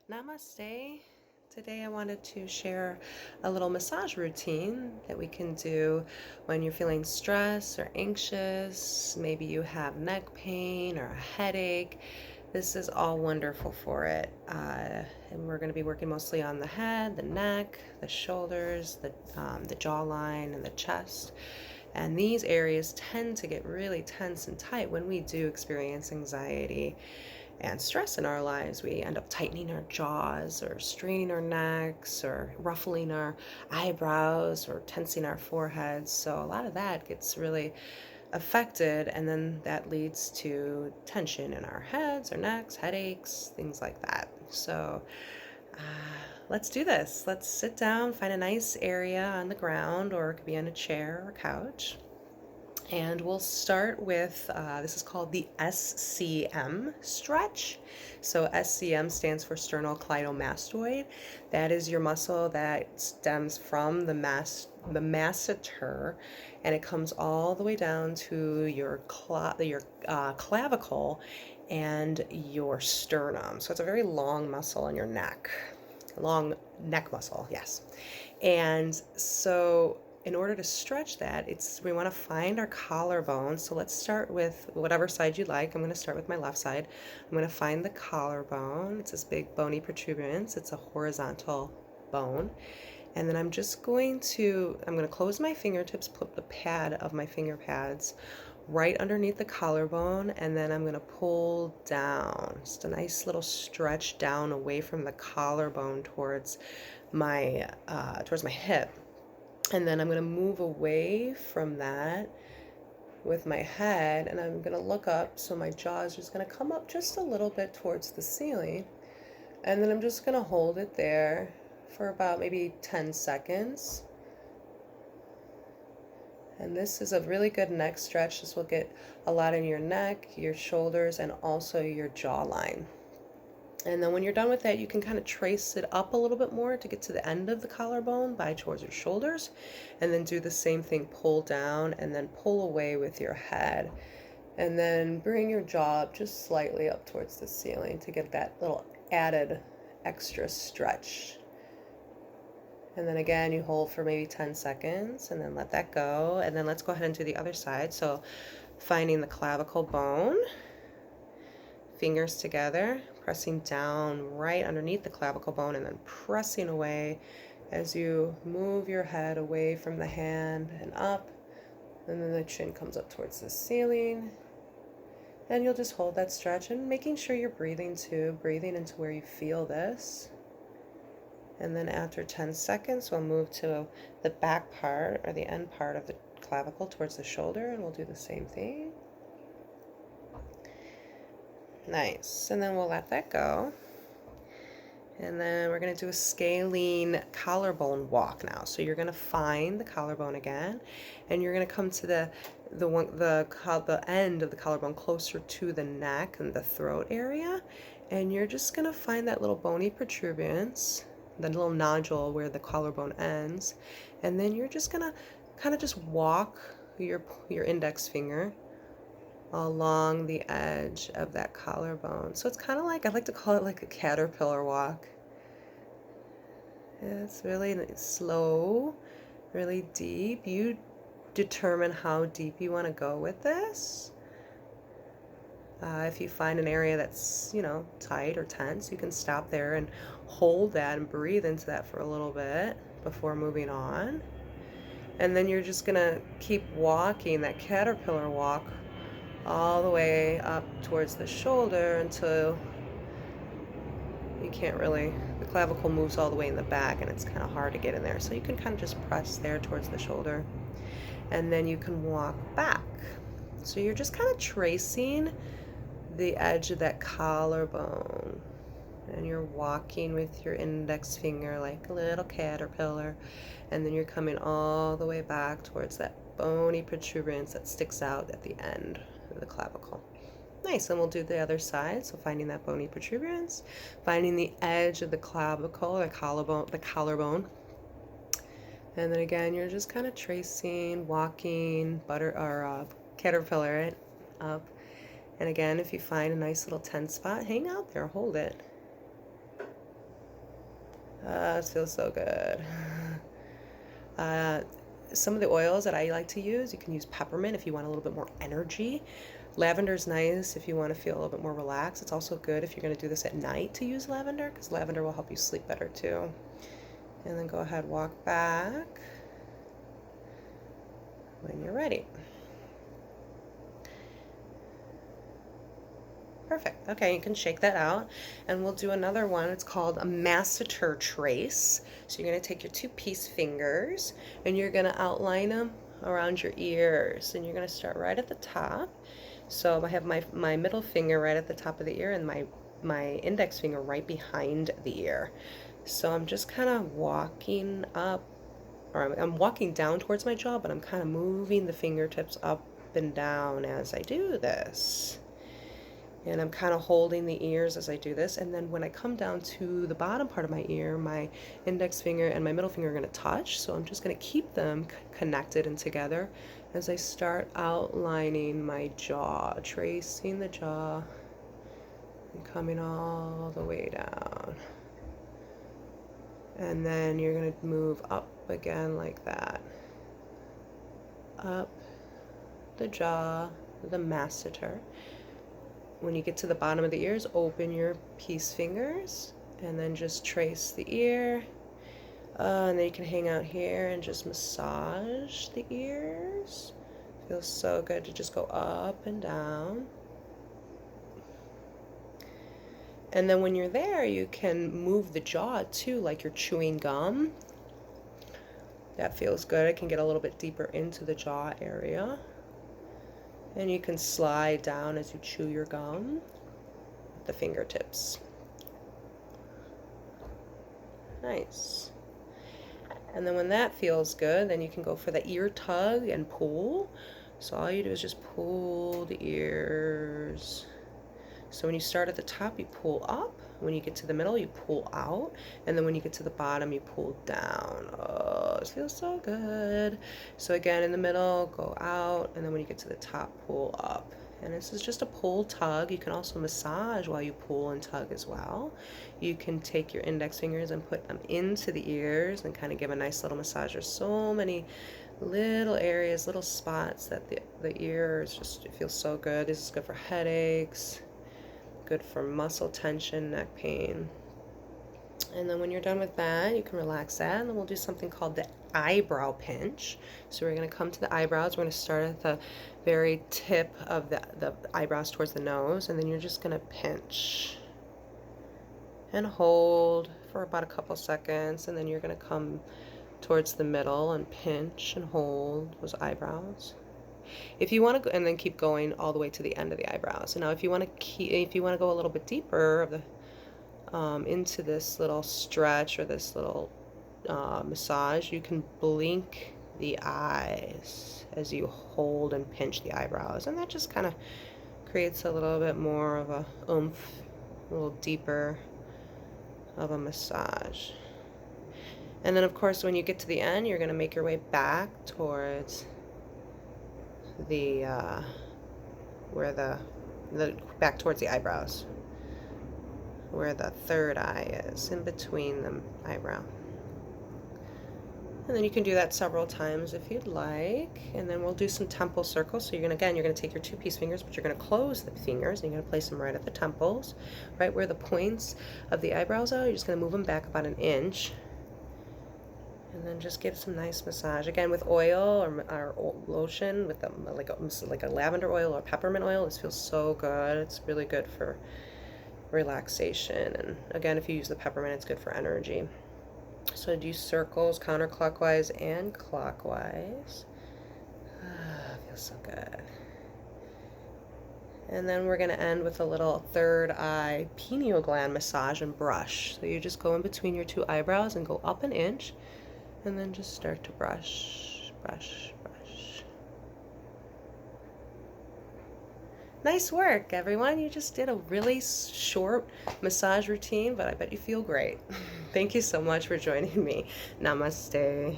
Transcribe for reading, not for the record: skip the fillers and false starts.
Namaste. Today I wanted to share a little massage routine that we can do when you're feeling stressed or anxious. Maybe you have neck pain or a headache. This is all wonderful for it. And we're going to be working mostly on the head, the neck, the shoulders, the jawline, and the chest. And these areas tend to get really tense and tight when we do experience anxiety and stress in our lives. We end up tightening our jaws or straining our necks or ruffling our eyebrows or tensing our foreheads. So a lot of that gets really affected, and then that leads to tension in our heads, our necks, headaches, things like that. So uh, let's do this. Let's sit down, find a nice area on the ground, or it could be on a chair or couch. And we'll start with, this is called the SCM Stretch. So SCM stands for sternocleidomastoid. That is your muscle that stems from the masseter, and it comes all the way down to your clavicle and your sternum. So it's a very long muscle in your neck, long neck muscle, yes. And so in order to stretch that, we want to find our collarbone. So let's start with whatever side you like. I'm going to start with my left side. I'm going to find the collarbone. It's this big bony protuberance. It's a horizontal bone. And then I'm going to close my fingertips, put the pad of my finger pads right underneath the collarbone, and then I'm going to pull down. Just a nice little stretch down away from the collarbone towards my hip. And then I'm going to move away from that with my head, and I'm going to look up, so my jaw is just going to come up just a little bit towards the ceiling. And then I'm just going to hold it there for about maybe 10 seconds. And this is a really good neck stretch. This will get a lot in your neck, your shoulders, and also your jawline. And then when you're done with that, you can kind of trace it up a little bit more to get to the end of the collarbone by towards your shoulders, and then do the same thing, pull down and then pull away with your head, and then bring your jaw up just slightly up towards the ceiling to get that little added extra stretch. And then again, you hold for maybe 10 seconds and then let that go. And then let's go ahead and do the other side. So finding the clavicle bone, fingers together, pressing down right underneath the clavicle bone, and then pressing away as you move your head away from the hand and up, and then the chin comes up towards the ceiling. And you'll just hold that stretch and making sure you're breathing too, breathing into where you feel this. And then after 10 seconds, we'll move to the back part or the end part of the clavicle towards the shoulder, and we'll do the same thing. Nice. And then we'll let that go. And then we're going to do a scalene collarbone walk now. So you're going to find the collarbone again, and you're going to come to the end of the collarbone closer to the neck and the throat area, and you're just going to find that little bony protuberance, the little nodule where the collarbone ends, and then you're just going to kind of just walk your index finger along the edge of that collarbone. So it's kind of like, I like to call it like a caterpillar walk. It's really slow, really deep. You determine how deep you want to go with this. If you find an area that's, tight or tense, you can stop there and hold that and breathe into that for a little bit before moving on. And then you're just gonna keep walking that caterpillar walk all the way up towards the shoulder until the clavicle moves all the way in the back, and it's kind of hard to get in there. So you can kind of just press there towards the shoulder, and then you can walk back. So you're just kind of tracing the edge of that collarbone, and you're walking with your index finger like a little caterpillar, and then you're coming all the way back towards that bony protuberance that sticks out at the end of the clavicle. Nice. And we'll do the other side. So finding that bony protuberance, finding the edge of the clavicle, the collarbone, and then again you're just kind of tracing, walking caterpillar it up. And again, if you find a nice little tense spot, hang out there, hold it. This feels so good. Some of the oils that I like to use, you can use peppermint if you want a little bit more energy. Lavender is nice if you want to feel a little bit more relaxed. It's also good if you're going to do this at night to use lavender, because lavender will help you sleep better too. And then go ahead, walk back when you're ready. Perfect. Okay, you can shake that out, and we'll do another one. It's called a masseter trace. So you're going to take your 2-piece fingers, and you're going to outline them around your ears, and you're going to start right at the top. So I have my middle finger right at the top of the ear, and my index finger right behind the ear. So I'm just kind of walking up, or I'm walking down towards my jaw, but I'm kind of moving the fingertips up and down as I do this. And I'm kind of holding the ears as I do this. And then when I come down to the bottom part of my ear, my index finger and my middle finger are going to touch. So I'm just going to keep them connected and together as I start outlining my jaw, tracing the jaw and coming all the way down. And then you're going to move up again like that. Up the jaw, the masseter. When you get to the bottom of the ears, open your piece fingers and then just trace the ear. And then you can hang out here and just massage the ears. Feels so good to just go up and down. And then when you're there, you can move the jaw too, like you're chewing gum. That feels good. It can get a little bit deeper into the jaw area. And you can slide down as you chew your gum with the fingertips. Nice. And then when that feels good, then you can go for the ear tug and pull. So all you do is just pull the ears. So when you start at the top, you pull up. When you get to the middle, you pull out. And then when you get to the bottom, you pull down. Oh, it feels so good. So again, in the middle, go out. And then when you get to the top, pull up. And this is just a pull tug. You can also massage while you pull and tug as well. You can take your index fingers and put them into the ears and kind of give a nice little massage. There's so many little areas, little spots that the ears just, it feels so good. This is good for headaches. Good for muscle tension, neck pain. And then when you're done with that, you can relax that, and then we'll do something called the eyebrow pinch. So we're going to come to the eyebrows. We're going to start at the very tip of the eyebrows towards the nose, and then you're just going to pinch and hold for about a couple seconds, and then you're going to come towards the middle and pinch and hold those eyebrows. If you want to go, and then keep going all the way to the end of the eyebrows. And now if you want to go a little bit deeper of the into this little stretch or this little massage, you can blink the eyes as you hold and pinch the eyebrows, and that just kind of creates a little bit more of a oomph, a little deeper of a massage. And then of course when you get to the end, you're going to make your way back towards the back towards the eyebrows, where the third eye is, in between the eyebrow. And then you can do that several times if you'd like. And then we'll do some temple circles. So you're going to take your 2-piece fingers, but you're going to close the fingers, and you're going to place them right at the temples, right where the points of the eyebrows are. You're just going to move them back about 1 inch. And then just give some nice massage. Again, with oil or lotion, with like a lavender oil or peppermint oil. This feels so good. It's really good for relaxation. And again, if you use the peppermint, it's good for energy. So do circles counterclockwise and clockwise. Feels so good. And then we're going to end with a little third eye pineal gland massage and brush. So you just go in between your 2 eyebrows and go up 1 inch. And then just start to brush, brush, brush. Nice work, everyone. You just did a really short massage routine, but I bet you feel great. Thank you so much for joining me. Namaste.